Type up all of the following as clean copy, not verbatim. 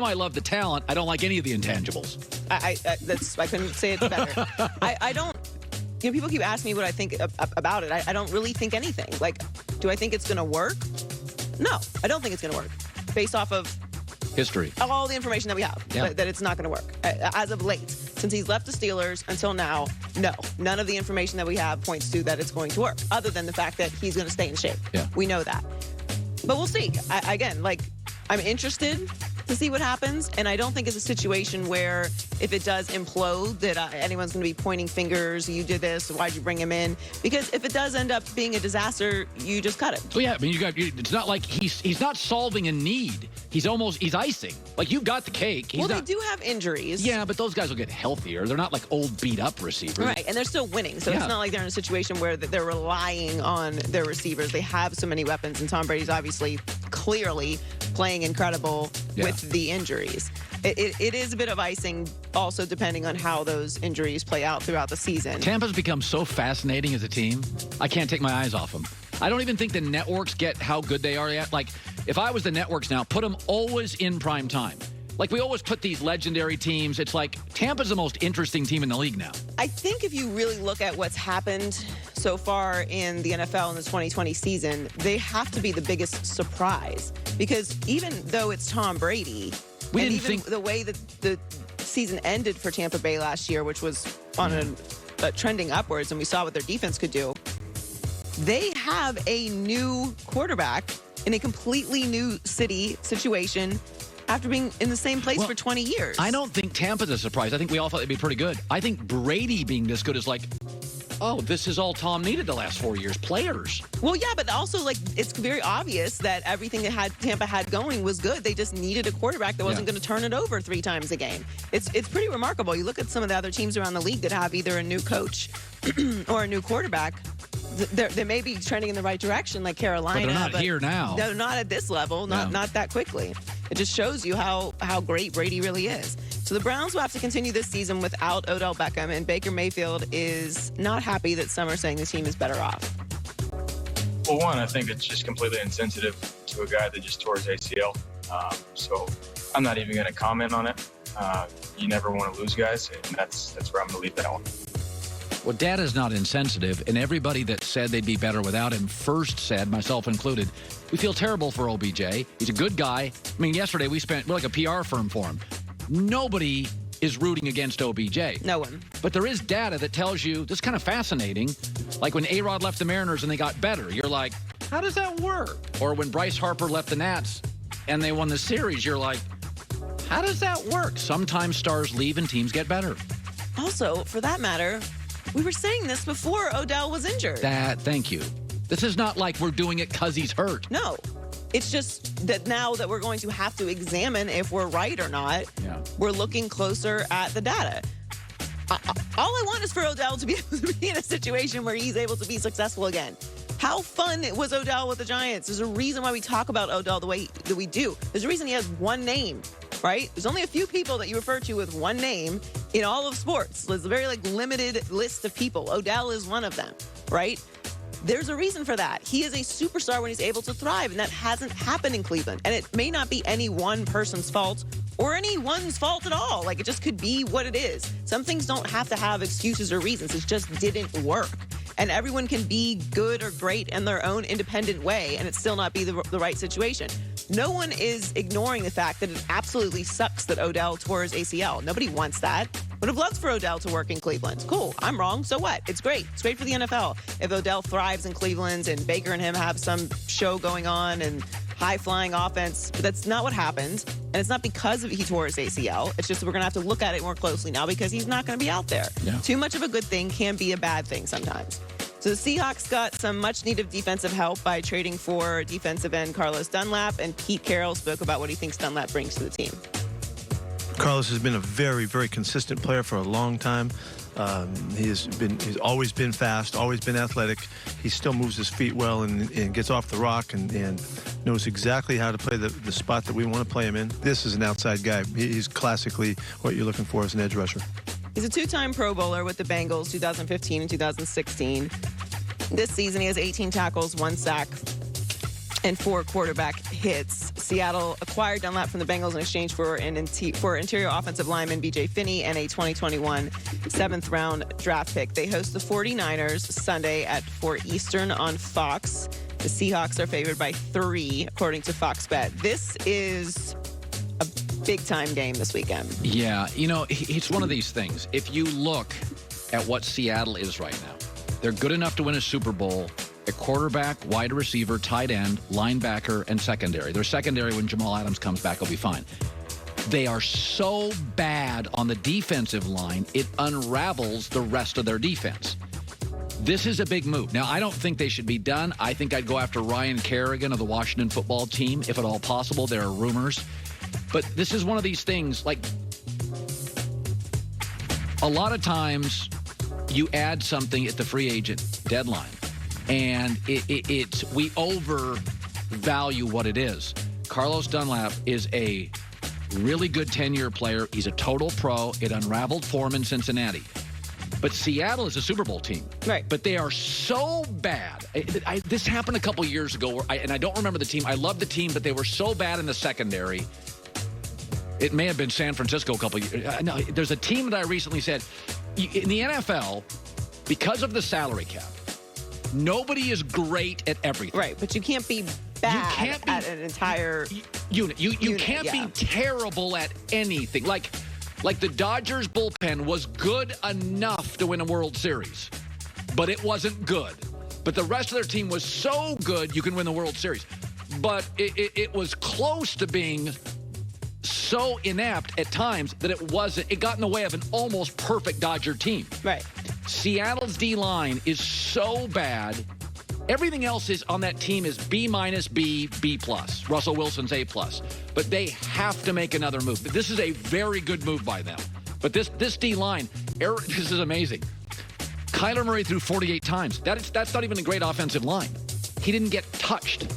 I love the talent. I don't like any of the intangibles. I couldn't say it better. I don't. People keep asking me what I think about it. I don't really think anything. Like, do I think it's going to work? No, I don't think it's going to work. Based off of history, all the information that we have, that it's not going to work. As of late, since he's left the Steelers until now, no. None of the information that we have points to that it's going to work, other than the fact that he's going to stay in shape. Yeah. We know that. But we'll see. Again, I'm interested to see what happens, and I don't think it's a situation where if it does implode that anyone's going to be pointing fingers, you did this, why'd you bring him in? Because if it does end up being a disaster, you just cut him. So yeah, I mean, it's not like he's not solving a need. He's icing. Like, you've got the cake. They do have injuries. Yeah, but those guys will get healthier. They're not like old beat-up receivers. Right, and they're still winning. So it's not like they're in a situation where they're relying on their receivers. They have so many weapons, and Tom Brady's obviously clearly playing incredible with the injuries. It is a bit of icing also depending on how those injuries play out throughout the season. Tampa's become so fascinating as a team. I can't take my eyes off them. I don't even think the networks get how good they are yet. Like, if I was the networks now, put them always in prime time. Like, we always put these legendary teams. It's like Tampa's the most interesting team in the league now. I think if you really look at what's happened so far in the NFL in the 2020 season, they have to be the biggest surprise. Because even though it's Tom Brady, the way that the season ended for Tampa Bay last year, which was on a trending upwards, and we saw what their defense could do, they have a new quarterback in a completely new situation after being in the same place for 20 years. I don't think Tampa's a surprise. I think we all thought they'd be pretty good. I think Brady being this good is like, oh, this is all Tom needed the last 4 years. Players. Well, yeah, but also, it's very obvious that everything that Tampa had going was good. They just needed a quarterback that wasn't going to turn it over 3 times a game. It's pretty remarkable. You look at some of the other teams around the league that have either a new coach or a new quarterback. They may be trending in the right direction, like Carolina. But they're not here now. They're not at this level, not that quickly. It just shows you how great Brady really is. So the Browns will have to continue this season without Odell Beckham, and Baker Mayfield is not happy that some are saying the team is better off. Well, one, I think it's just completely insensitive to a guy that just tore his ACL. So I'm not even going to comment on it. You never want to lose guys, and that's where I'm going to leave that one. Well, data's not insensitive, and everybody that said they'd be better without him first said, myself included, we feel terrible for OBJ. He's a good guy. I mean, yesterday we're like a PR firm for him. Nobody is rooting against OBJ. No one. But there is data that tells you, this is kind of fascinating, like when A-Rod left the Mariners and they got better, you're like, how does that work? Or when Bryce Harper left the Nats and they won the series, you're like, how does that work? Sometimes stars leave and teams get better. Also, for that matter, we were saying this before Odell was injured. Thank you. This is not like we're doing it because he's hurt. No. It's just that now that we're going to have to examine if we're right or not, we're looking closer at the data. All I want is for Odell to be able to be in a situation where he's able to be successful again. How fun was Odell with the Giants? There's a reason why we talk about Odell the way that we do. There's a reason he has one name, right? There's only a few people that you refer to with one name in all of sports. There's a very limited list of people. Odell is one of them, right? There's a reason for that. He is a superstar when he's able to thrive, and that hasn't happened in Cleveland. And it may not be any one person's fault or anyone's fault at all. It just could be what it is. Some things don't have to have excuses or reasons. It just didn't work. And everyone can be good or great in their own independent way and it still not be the right situation. No one is ignoring the fact that it absolutely sucks that Odell tore his ACL. Nobody wants that. Would have loved for Odell to work in Cleveland. Cool, I'm wrong, so what? It's great. It's great for the NFL. If Odell thrives in Cleveland and Baker and him have some show going on and high-flying offense, but that's not what happened. And it's not because he tore his ACL. It's just we're going to have to look at it more closely now because he's not going to be out there. Yeah. Too much of a good thing can be a bad thing sometimes. So the Seahawks got some much-needed defensive help by trading for defensive end Carlos Dunlap, and Pete Carroll spoke about what he thinks Dunlap brings to the team. Carlos has been a very, very consistent player for a long time. He's always been fast, always been athletic. He still moves his feet well and gets off the rock and knows exactly how to play the spot that we want to play him in. This is an outside guy. He's classically what you're looking for as an edge rusher. He's a two-time Pro Bowler with the Bengals, 2015 and 2016. This season, he has 18 tackles, 1 sack. and 4 quarterback hits. Seattle acquired Dunlap from the Bengals in exchange for interior offensive lineman B.J. Finney and a 2021 7th-round draft pick. They host the 49ers Sunday at 4 Eastern on Fox. The Seahawks are favored by 3, according to Fox Bet. This is a big-time game this weekend. Yeah, you know, it's one of these things. If you look at what Seattle is right now, they're good enough to win a Super Bowl at quarterback, wide receiver, tight end, linebacker, and secondary. Their secondary, when Jamal Adams comes back, will be fine. They are so bad on the defensive line, it unravels the rest of their defense. This is a big move. Now, I don't think they should be done. I think I'd go after Ryan Kerrigan of the Washington football team, if at all possible. There are rumors. But this is one of these things, like, a lot of times you add something at the free agent deadline, and we overvalue what it is. Carlos Dunlap is a really good 10-year player. He's a total pro. It unraveled for him in Cincinnati. But Seattle is a Super Bowl team. Right. But they are so bad. This happened a couple years ago, and I don't remember the team. I love the team, but they were so bad in the secondary. It may have been San Francisco a couple years. No, there's a team that I recently said, in the NFL, because of the salary cap, nobody is great at everything. Right, but you can't be bad at an entire unit. You unit, can't be terrible at anything. Like the Dodgers bullpen was good enough to win a World Series, but it wasn't good. But the rest of their team was so good you can win the World Series. But it was close to being so inept at times that it wasn't. It got in the way of an almost perfect Dodger team. Right. Seattle's D-line is so bad. Everything else is on that team is B-, B+. Russell Wilson's A+. But they have to make another move. This is a very good move by them. But this D-line, this is amazing. Kyler Murray threw 48 times. That's not even a great offensive line. He didn't get touched.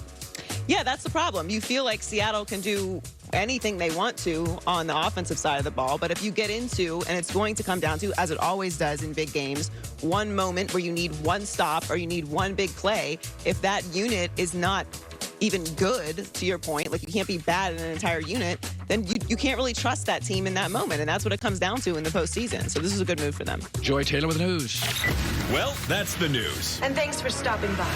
Yeah, that's the problem. You feel like Seattle can do anything they want to on the offensive side of the ball, but if you get into, and it's going to come down to, as it always does in big games, one moment where you need one stop or you need one big play, if that unit is not even good, to your point, like you can't be bad in an entire unit, then you can't really trust that team in that moment, and that's what it comes down to in the postseason. So this is a good move for them. Joy Taylor with the news. Well, that's the news. And thanks for stopping by.